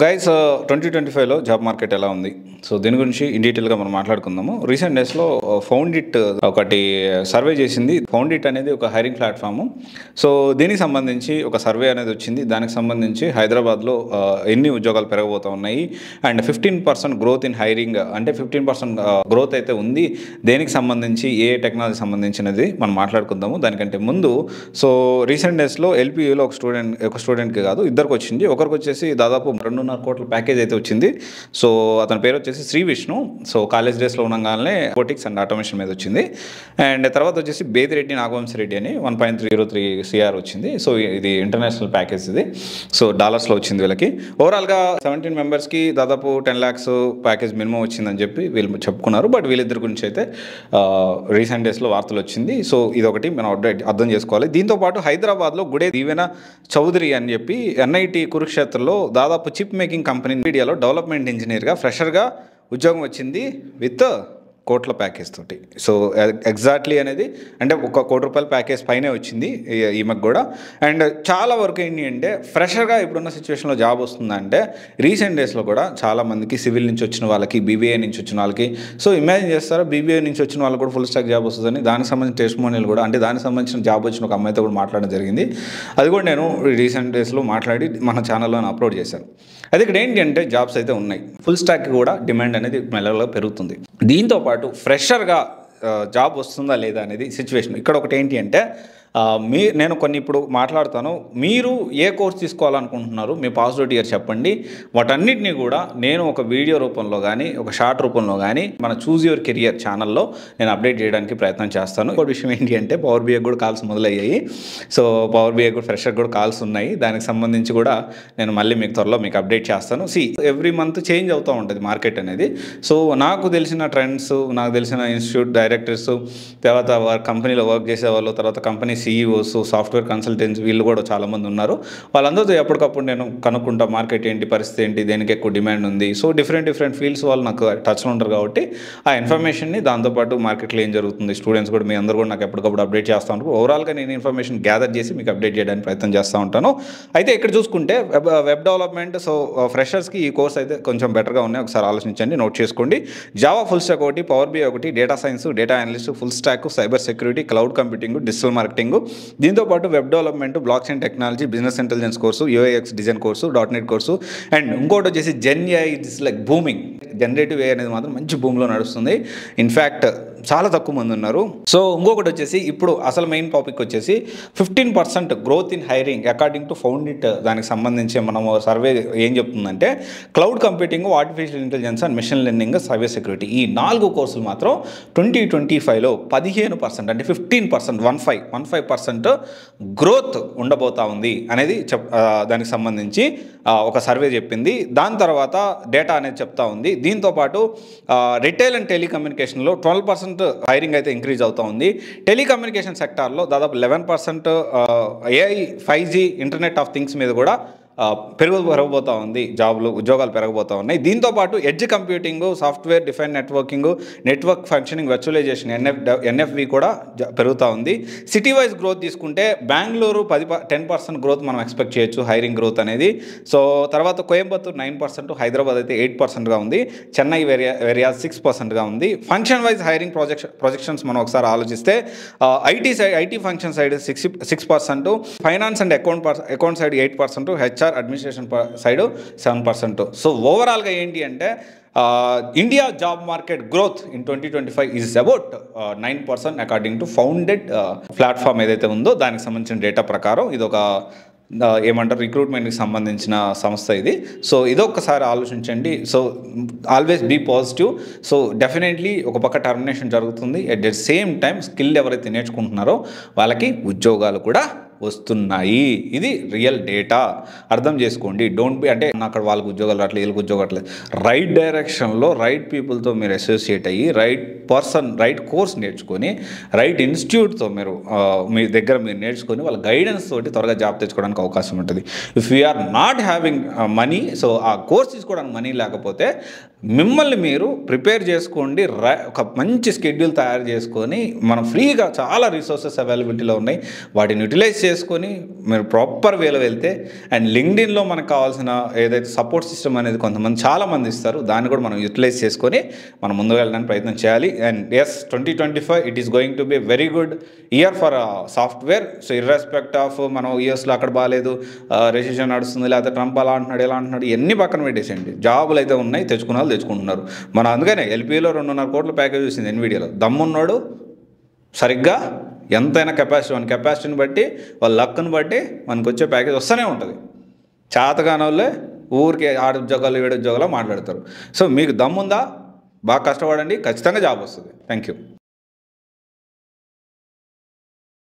Guys 2025లో job market ఎలా ఉంది? So దీని గురించి ఇన్ డీటెయిల్గా మనం మాట్లాడుకుందాము. రీసెంట్ డేస్లో ఫౌండిట్ ఒకటి సర్వే చేసింది. ఫౌండిట్ అనేది ఒక హైరింగ్ ప్లాట్ఫామ్. సో దీనికి సంబంధించి ఒక సర్వే అనేది వచ్చింది. దానికి సంబంధించి హైదరాబాద్లో ఎన్ని ఉద్యోగాలు పెరగబోతూ ఉన్నాయి అండ్ 15% గ్రోత్ ఇన్ హైరింగ్, అంటే 15% గ్రోత్ అయితే ఉంది. దేనికి సంబంధించి, ఏ టెక్నాలజీ సంబంధించినది మనం మాట్లాడుకుందాము. దానికంటే ముందు సో రీసెంట్ డేస్లో ఎల్పియూలో ఒక స్టూడెంట్కి కాదు, ఇద్దరికి వచ్చింది. ఒకరికి వచ్చేసి దాదాపు 2.5 కోట్ల ప్యాకేజ్ అయితే వచ్చింది. సో అతని పేరు వచ్చేసి శ్రీ విష్ణు. సో కాలేజ్ డేస్లో ఉండగానే రోబోటిక్స్ అండ్ ఆటోమేషన్ మీద వచ్చింది. అండ్ తర్వాత వచ్చేసి బేదిరెడ్డి నాగవంశరెడ్డి అని 1.303 CR వచ్చింది. సో ఇది ఇంటర్నేషనల్ ప్యాకేజ్ ఇది. సో డాలర్స్లో వచ్చింది వీళ్ళకి. ఓవరాల్గా 17 మెంబర్స్కి దాదాపు 10 lakhs ప్యాకేజ్ మినిమం వచ్చిందని చెప్పి వీళ్ళు చెప్పుకున్నారు. బట్ వీళ్ళిద్దరి గురించి అయితే రీసెంట్ డేస్లో వార్తలు వచ్చింది. సో ఇదొకటి మనం అర్థం చేసుకోవాలి. దీంతోపాటు హైదరాబాద్లో గుడే దీవెన చౌదరి అని చెప్పి NIT కురుక్షేత్రలో దాదాపు చిప్ మేకింగ్ కంపెనీ మీడియాలో డెవలప్మెంట్ ఇంజనీర్గా ఫ్రెషర్గా ఉద్యోగం వచ్చింది విత్ కోట్ల ప్యాకేజ్ తోటి. సో ఎగ్జాక్ట్లీ అనేది అంటే 1 కోటి రూపాయల ప్యాకేజ్ పైనే వచ్చింది ఈమెకు కూడా. అండ్ చాలా వరకు ఏంటి అంటే ఫ్రెషర్గా ఇప్పుడున్న సిచ్యువేషన్లో జాబ్ వస్తుందంటే రీసెంట్ డేస్లో కూడా చాలామందికి సివిల్ నుంచి వచ్చిన వాళ్ళకి, BBA నుంచి వచ్చిన వాళ్ళకి, సో ఇమాజిన్ చేస్తారా BBA నుంచి వచ్చిన వాళ్ళకి కూడా ఫుల్ స్టాక్ జాబ్ వస్తుందని. దానికి సంబంధించిన టెస్టిమోనియల్ కూడా, అంటే దానికి సంబంధించిన జాబ్ వచ్చిన ఒక అమ్మాయితో కూడా మాట్లాడడం జరిగింది. అది కూడా నేను రీసెంట్ డేస్లో మాట్లాడి మన ఛానల్లో అప్లోడ్ చేశాను. అది ఇక్కడ ఏంటి అంటే జాబ్స్ అయితే ఉన్నాయి, ఫుల్ స్టాక్ కూడా డిమాండ్ అనేది మెల్లగా పెరుగుతుంది. దీంతోపాటు ఫ్రెషర్గా జాబ్ వస్తుందా లేదా అనేది సిచ్యువేషన్. ఇక్కడ ఒకటి ఏంటి అంటే నేను కొన్ని ఇప్పుడు మాట్లాడతాను. మీరు ఏ కోర్స్ తీసుకోవాలనుకుంటున్నారు, మీ పాజిటివ్ ఇయర్ చెప్పండి. వాటన్నిటిని కూడా నేను ఒక వీడియో రూపంలో కానీ, ఒక షార్ట్ రూపంలో కానీ మన చూజ్ యువర్ కెరియర్ ఛానల్లో నేను అప్డేట్ చేయడానికి ప్రయత్నం చేస్తాను. ఇంకో విషయం ఏంటి అంటే పవర్ BI కూడా కాల్స్ మొదలయ్యాయి. సో పవర్ BI కూడా ఫ్రెషర్ కూడా కాల్స్ ఉన్నాయి. దానికి సంబంధించి కూడా నేను మళ్ళీ మీకు త్వరలో మీకు అప్డేట్ చేస్తాను. ఎవ్రీ మంత్ చేంజ్ అవుతూ ఉంటుంది మార్కెట్ అనేది. సో నాకు తెలిసిన ట్రెండ్స్, నాకు తెలిసిన ఇన్స్టిట్యూట్ డైరెక్టర్స్, తర్వాత కంపెనీలో వర్క్ చేసేవాళ్ళు, తర్వాత కంపెనీ CEOs, సాఫ్ట్వేర్ కన్సల్టెంట్స్, వీళ్ళు కూడా చాలామంది ఉన్నారు. వాళ్ళందరితో ఎప్పటికప్పుడు నేను కనుక్కుంటా మార్కెట్ ఏంటి, పరిస్థితి ఏంటి, దేనికి ఎక్కువ డిమాండ్ ఉంది. సో డిఫరెంట్ ఫీల్డ్స్ వాళ్ళు నాకు టచ్లో ఉంటారు కాబట్టి ఆ ఇన్ఫర్మేషన్ని, దాంతోపాటు మార్కెట్లో ఏం జరుగుతుంది, స్టూడెంట్స్ కూడా మీ అందరూ కూడా నాకు ఎప్పటికప్పుడు అప్డేట్ చేస్తూ ఉంటారు. ఓవరాల్గా నేను ఇన్ఫర్మేషన్ గ్యాదర్ చేసి మీకు అప్డేట్ చేయడానికి ప్రయత్నం చేస్తూ ఉంటాను. అయితే ఇక్కడ చూసుకుంటే వెబ్ డెవలప్మెంట్, సో ఫ్రెషర్స్కి ఈ కోర్స్ అయితే కొంచెం బెటర్గా ఉన్నాయి. ఒకసారి ఆలోచించండి, నోట్ చేసుకోండి. జావా ఫుల్ స్టాక్ ఒకటి, పవర్ BI ఒకటి, data science, data analyst, full stack, cyber security, cloud computing, digital marketing, దీంతోపాటు web development, blockchain technology, business intelligence course, UX design course, .NET course, and ఇంకోటి వచ్చేసి GenAI. It's like booming. Generative AI అనేది మాత్రం మంచి భూమిలో నడుస్తుంది. In fact చాలా తక్కువ మంది ఉన్నారు. సో ఇంకొకటి వచ్చేసి ఇప్పుడు అసలు మెయిన్ టాపిక్ వచ్చేసి 15% growth in hiring according to Foundit. దానికి సంబంధించి మనం సర్వే ఏం చెప్తుందంటే cloud computing, artificial intelligence and machine learning, cyber security, ఈ 4 కోర్సులు మాత్రం 2025లో 15%, అంటే 15% గ్రోత్ ఉండబోతా ఉంది అనేది దానికి సంబంధించి ఒక సర్వే చెప్పింది. దాని తర్వాత డేటా అనేది చెప్తా ఉంది. దీంతోపాటు రిటైల్ అండ్ టెలికమ్యూనికేషన్లో 12% హైరింగ్ అయితే ఇంక్రీజ్ అవుతూ ఉంది. టెలికమ్యూనికేషన్ సెక్టార్లో దాదాపు 11% AI, 5G, internet of things మీద కూడా పెరగబోతూ ఉంది. ఉద్యోగాలు పెరగబోతూ ఉన్నాయి. దీంతోపాటు edge computing, software define networking, network functioning, virtualisation, NFV కూడా పెరుగుతూ ఉంది. సిటీ వైజ్ గ్రోత్ తీసుకుంటే బెంగళూరు 10% గ్రోత్ మనం ఎక్స్పెక్ట్ చేయొచ్చు, హైరింగ్ గ్రోత్ అనేది. సో తర్వాత కోయంబత్తూరు 9%, హైదరాబాద్ అయితే 8%గా ఉంది, చెన్నై ఏరియా 6%గా ఉంది. ఫంక్షన్ వైజ్ హైరింగ్ ప్రొజెక్షన్స్ మనం ఒకసారి ఆలోచిస్తే IT function side 6%, finance and account side 8%, HR administration side 7%. So ఓవరాల్గా ఏంటి అంటే India job market growth in 2025 is about 9% according to founded platform ఏదైతే ఉందో దానికి సంబంధించిన డేటా ప్రకారం. ఇది ఒక ఏమంటారు, రిక్రూట్మెంట్కి సంబంధించిన సంస్థ ఇది. సో ఇదొక్కసారి ఆలోచించండి. So always be positive. So definitely ఒక పక్క టర్మినేషన్ జరుగుతుంది, at the same time skill ఎవరైతే నేర్చుకుంటున్నారో వాళ్ళకి ఉద్యోగాలు కూడా వస్తున్నాయి. ఇది రియల్ డేటా, అర్థం చేసుకోండి. డోంట్ బి అంటే అక్కడ వాళ్ళకి ఉద్యోగాలు రావట్లేదు, వీళ్ళకి ఉద్యోగాలు రావట్లేదు. రైట్ డైరెక్షన్లో రైట్ పీపుల్తో మీరు అసోసియేట్ అయ్యి రైట్ కోర్స్ నేర్చుకొని రైట్ ఇన్స్టిట్యూట్తో మీ దగ్గర మీరు నేర్చుకొని వాళ్ళ గైడెన్స్ తోటి త్వరగా జాబ్ తెచ్చుకోవడానికి అవకాశం ఉంటుంది. If we are not having money, so ఆ కోర్స్ తీసుకోవడానికి మనీ లేకపోతే మిమ్మల్ని మీరు ప్రిపేర్ చేసుకోండి. ఒక మంచి షెడ్యూల్ తయారు చేసుకొని మనం ఫ్రీగా చాలా రిసోర్సెస్ అవైలబిలిటీలో ఉన్నాయి, వాటిని యూటిలైజ్ చేసుకొని మీరు ప్రాపర్ వేలో వెళ్తే అండ్ లింక్డ్ఇన్లో మనకు కావాల్సిన ఏదైతే సపోర్ట్ సిస్టమ్ అనేది కొంతమంది చాలామంది ఇస్తారు, దాన్ని కూడా మనం యూటిలైజ్ చేసుకొని మనం ముందుకు వెళ్ళడానికి ప్రయత్నం చేయాలి. And as 2025 it is going to be very good year for software. So irrespective of మనం యూఎస్లో అక్కడ బాగాలేదు, రెసిషన్ నడుస్తుంది, లేకపోతే ట్రంప్ అలా అంటున్నాడు ఎలా అంటున్నాడు, ఇవన్నీ పక్కన పెట్టేసేయండి. జాబులు అయితే ఉన్నాయి, తెచ్చుకున్న వాళ్ళు తెచ్చుకుంటున్నారు. మనం అందుకనే ఎల్పీలో 2.5 కోట్ల ప్యాకేజ్ వచ్చింది ఎన్విడియాలో. దమ్మున్నాడు సరిగ్గా ఎంతైనా కెపాసిటీని బట్టి వాళ్ళ లక్ని బట్టి మనకు వచ్చే ప్యాకేజ్ వస్తూనే ఉంటుంది. చేతగాని వాళ్ళే ఊరికి 6 ఉద్యోగాలు 7 ఉద్యోగాలు మాట్లాడతారు. సో మీకు దమ్ముందా, బాగా కష్టపడండి, ఖచ్చితంగా జాబ్ వస్తుంది. Thank you.